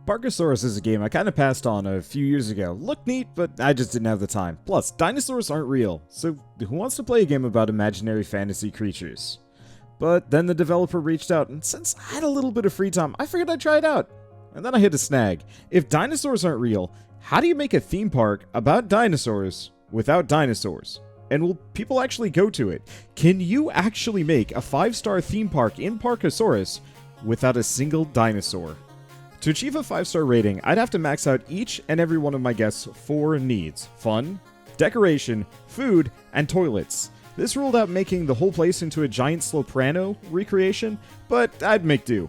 Parkasaurus is a game I kind of passed on a few years ago. Looked neat, but I just didn't have the time. Plus, dinosaurs aren't real, so who wants to play a game about imaginary fantasy creatures? But then the developer reached out, and since I had a little bit of free time, I figured I'd try it out. And then I hit a snag. If dinosaurs aren't real, how do you make a theme park about dinosaurs without dinosaurs? And will people actually go to it? Can you actually make a 5-star theme park in Parkasaurus without a single dinosaur? To achieve a 5-star rating, I'd have to max out each and every one of my guests' 4 needs: fun, decoration, food, and toilets. This ruled out making the whole place into a giant Sloprano recreation, but I'd make do.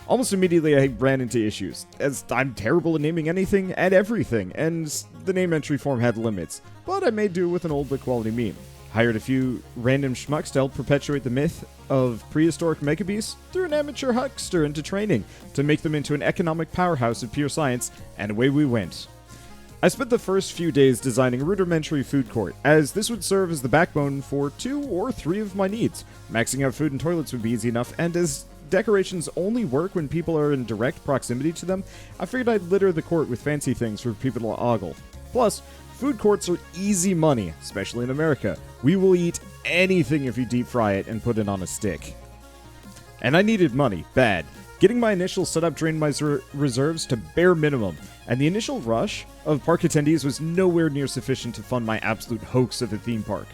Almost immediately I ran into issues, as I'm terrible at naming anything and everything, and the name entry form had limits, but I made do with an old but quality meme. Hired a few random schmucks to help perpetuate the myth of prehistoric megabeasts, threw an amateur huckster into training to make them into an economic powerhouse of pure science, and away we went. I spent the first few days designing a rudimentary food court, as this would serve as the backbone for 2 or 3 of my needs. Maxing out food and toilets would be easy enough, and as decorations only work when people are in direct proximity to them, I figured I'd litter the court with fancy things for people to ogle. Plus, food courts are easy money, especially in America. We will eat anything if you deep fry it and put it on a stick. And I needed money, bad. Getting my initial setup drained my reserves to bare minimum, and the initial rush of park attendees was nowhere near sufficient to fund my absolute hoax of a theme park.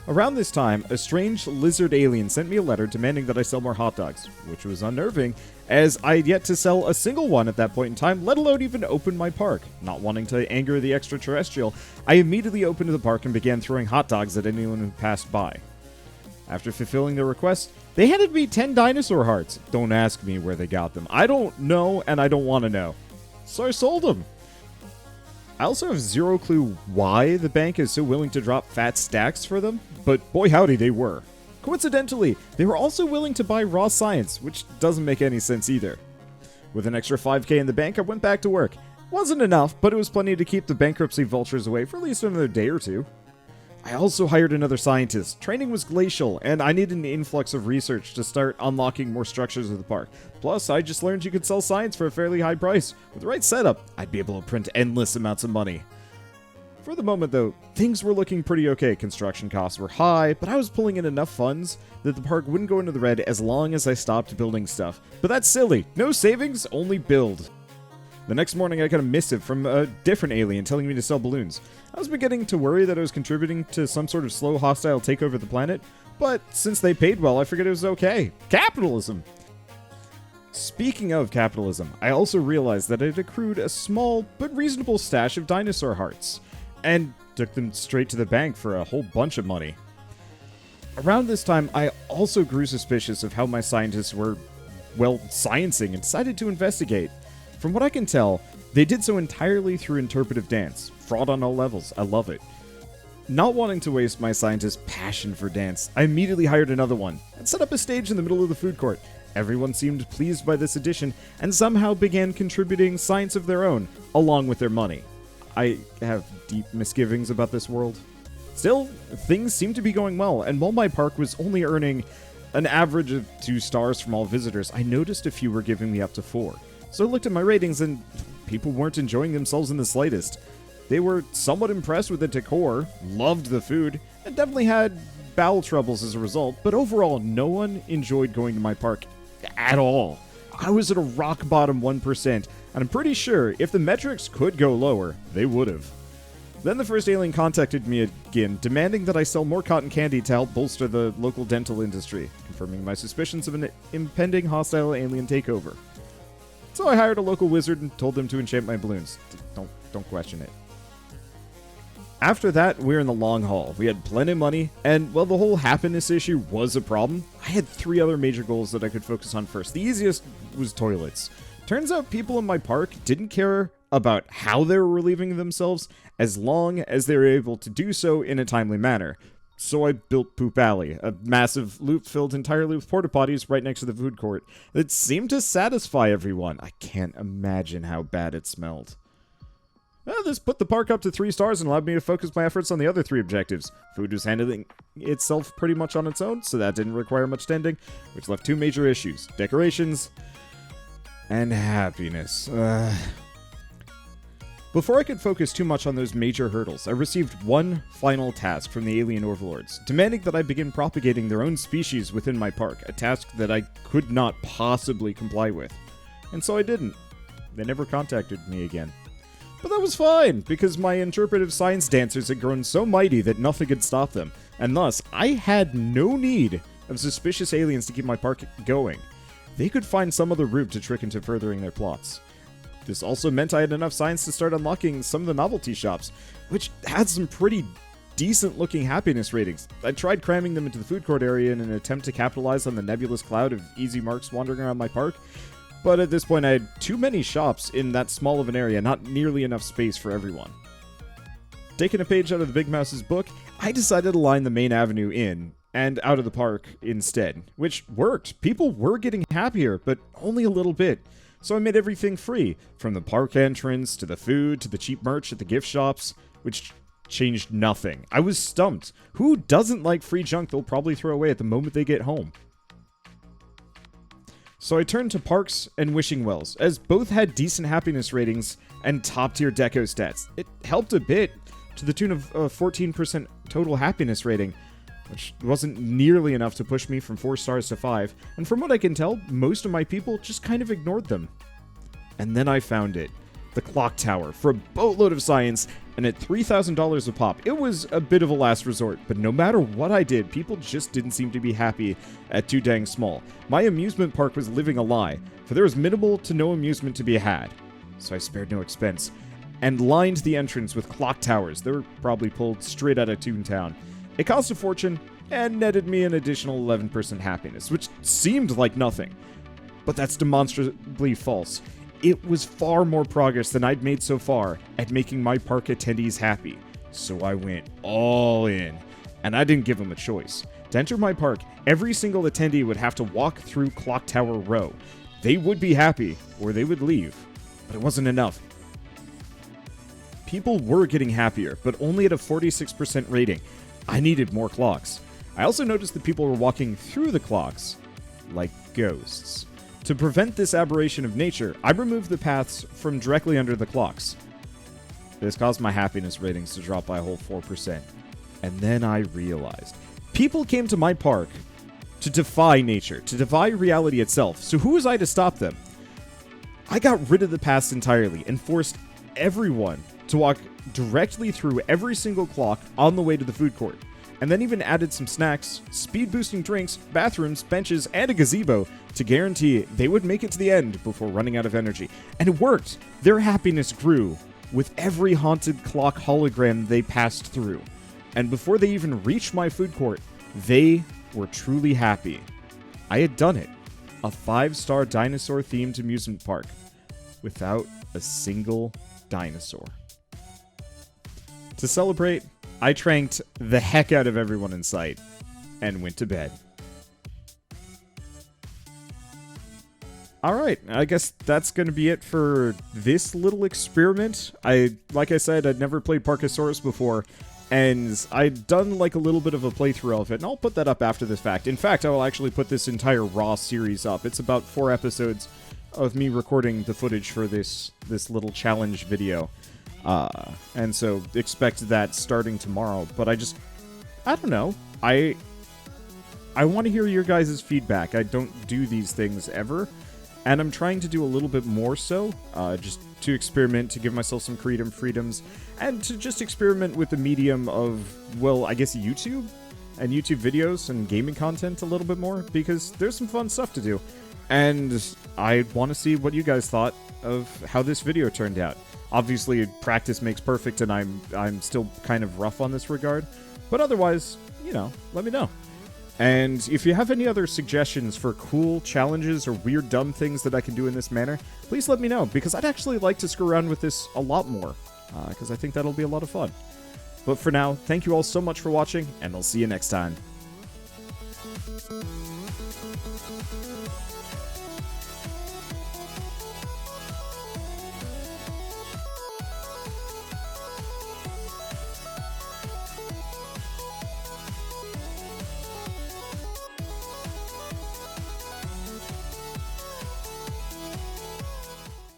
Around this time, a strange lizard alien sent me a letter demanding that I sell more hot dogs, which was unnerving, as I had yet to sell a single one at that point in time, let alone even open my park. Not wanting to anger the extraterrestrial, I immediately opened the park and began throwing hot dogs at anyone who passed by. After fulfilling their request, they handed me 10 dinosaur hearts. Don't ask me where they got them. I don't know, and I don't want to know. So I sold them. I also have zero clue why the bank is so willing to drop fat stacks for them, but boy howdy they were. Coincidentally, they were also willing to buy raw science, which doesn't make any sense either. With an extra 5k in the bank, I went back to work. Wasn't enough, but it was plenty to keep the bankruptcy vultures away for at least another day or two. I also hired another scientist. Training was glacial, and I needed an influx of research to start unlocking more structures of the park. Plus, I just learned you could sell science for a fairly high price. With the right setup, I'd be able to print endless amounts of money. For the moment, though, things were looking pretty okay. Construction costs were high, but I was pulling in enough funds that the park wouldn't go into the red as long as I stopped building stuff. But that's silly. No savings, only build. The next morning, I got a missive from a different alien telling me to sell balloons. I was beginning to worry that I was contributing to some sort of slow, hostile takeover of the planet, but since they paid well, I figured it was okay. Capitalism! Speaking of capitalism, I also realized that I had accrued a small but reasonable stash of dinosaur hearts, and took them straight to the bank for a whole bunch of money. Around this time, I also grew suspicious of how my scientists were, well, sciencing and decided to investigate. From what I can tell, they did so entirely through interpretive dance. Fraud on all levels. I love it. Not wanting to waste my scientist's passion for dance, I immediately hired another one and set up a stage in the middle of the food court. Everyone seemed pleased by this addition and somehow began contributing science of their own, along with their money. I have deep misgivings about this world. Still, things seem to be going well, and while my park was only earning an average of 2 stars from all visitors, I noticed a few were giving me up to 4. So I looked at my ratings and people weren't enjoying themselves in the slightest. They were somewhat impressed with the decor, loved the food, and definitely had bowel troubles as a result, but overall no one enjoyed going to my park at all. I was at a rock bottom 1%, and I'm pretty sure if the metrics could go lower, they would have. Then the first alien contacted me again, demanding that I sell more cotton candy to help bolster the local dental industry, confirming my suspicions of an impending hostile alien takeover. So I hired a local wizard and told them to enchant my balloons. Don't question it. After that, we were in the long haul. We had plenty of money, and while the whole happiness issue was a problem, I had 3 other major goals that I could focus on first. The easiest was toilets. Turns out people in my park didn't care about how they were relieving themselves as long as they were able to do so in a timely manner. So I built Poop Alley, a massive loop filled entirely with porta potties right next to the food court that seemed to satisfy everyone. I can't imagine how bad it smelled. Well, this put the park up to 3 stars and allowed me to focus my efforts on the other 3 objectives. Food was handling itself pretty much on its own, so that didn't require much tending, which left 2 major issues: decorations And happiness. Before I could focus too much on those major hurdles, I received one final task from the alien overlords, demanding that I begin propagating their own species within my park, a task that I could not possibly comply with. And so I didn't. They never contacted me again. But that was fine, because my interpretive science dancers had grown so mighty that nothing could stop them, and thus, I had no need of suspicious aliens to keep my park going. They could find some other route to trick into furthering their plots. This also meant I had enough science to start unlocking some of the novelty shops, which had some pretty decent-looking happiness ratings. I tried cramming them into the food court area in an attempt to capitalize on the nebulous cloud of easy marks wandering around my park, but at this point I had too many shops in that small of an area, not nearly enough space for everyone. Taking a page out of the Big Mouse's book, I decided to line the main avenue in and out of the park instead, which worked. People were getting happier, but only a little bit. So I made everything free, from the park entrance, to the food, to the cheap merch at the gift shops, which changed nothing. I was stumped. Who doesn't like free junk they'll probably throw away at the moment they get home? So I turned to Parks and Wishing Wells, as both had decent happiness ratings and top-tier deco stats. It helped a bit, to the tune of a 14% total happiness rating, which wasn't nearly enough to push me from 4 stars to 5, and from what I can tell, most of my people just kind of ignored them. And then I found it. The clock tower, for a boatload of science, and at $3,000 a pop. It was a bit of a last resort, but no matter what I did, people just didn't seem to be happy at too dang small. My amusement park was living a lie, for there was minimal to no amusement to be had. So I spared no expense, and lined the entrance with clock towers. They were probably pulled straight out of Toontown. It cost a fortune, and netted me an additional 11% happiness, which seemed like nothing. But that's demonstrably false. It was far more progress than I'd made so far at making my park attendees happy. So I went all in, and I didn't give them a choice. To enter my park, every single attendee would have to walk through Clock Tower Row. They would be happy, or they would leave. But it wasn't enough. People were getting happier, but only at a 46% rating. I needed more clocks. I also noticed that people were walking through the clocks like ghosts. To prevent this aberration of nature, I removed the paths from directly under the clocks. This caused my happiness ratings to drop by a whole 4%. And then I realized, people came to my park to defy nature, to defy reality itself, so who was I to stop them? I got rid of the paths entirely and forced everyone to walk directly through every single clock on the way to the food court, and then even added some snacks, speed-boosting drinks, bathrooms, benches, and a gazebo to guarantee they would make it to the end before running out of energy. And it worked! Their happiness grew with every haunted clock hologram they passed through. And before they even reached my food court, they were truly happy. I had done it. A 5-star dinosaur-themed amusement park without a single dinosaur. To celebrate, I tranked the heck out of everyone in sight and went to bed. Alright, I guess that's going to be it for this little experiment. Like I said, I'd never played Parkasaurus before, and I'd done like a little bit of a playthrough of it, and I'll put that up after this fact. In fact, I will actually put this entire Raw series up. It's about 4 episodes of me recording the footage for this little challenge video. And so expect that starting tomorrow, but I don't know. I want to hear your guys' feedback. I don't do these things ever, and I'm trying to do a little bit more so, just to experiment, to give myself some freedoms, and to just experiment with the medium of, well, I guess YouTube, and YouTube videos and gaming content a little bit more, because there's some fun stuff to do, and I want to see what you guys thought of how this video turned out. Obviously, practice makes perfect, and I'm still kind of rough on this regard. But otherwise, you know, let me know. And if you have any other suggestions for cool challenges or weird dumb things that I can do in this manner, please let me know, because I'd actually like to screw around with this a lot more, because I think that'll be a lot of fun. But for now, thank you all so much for watching, and I'll see you next time.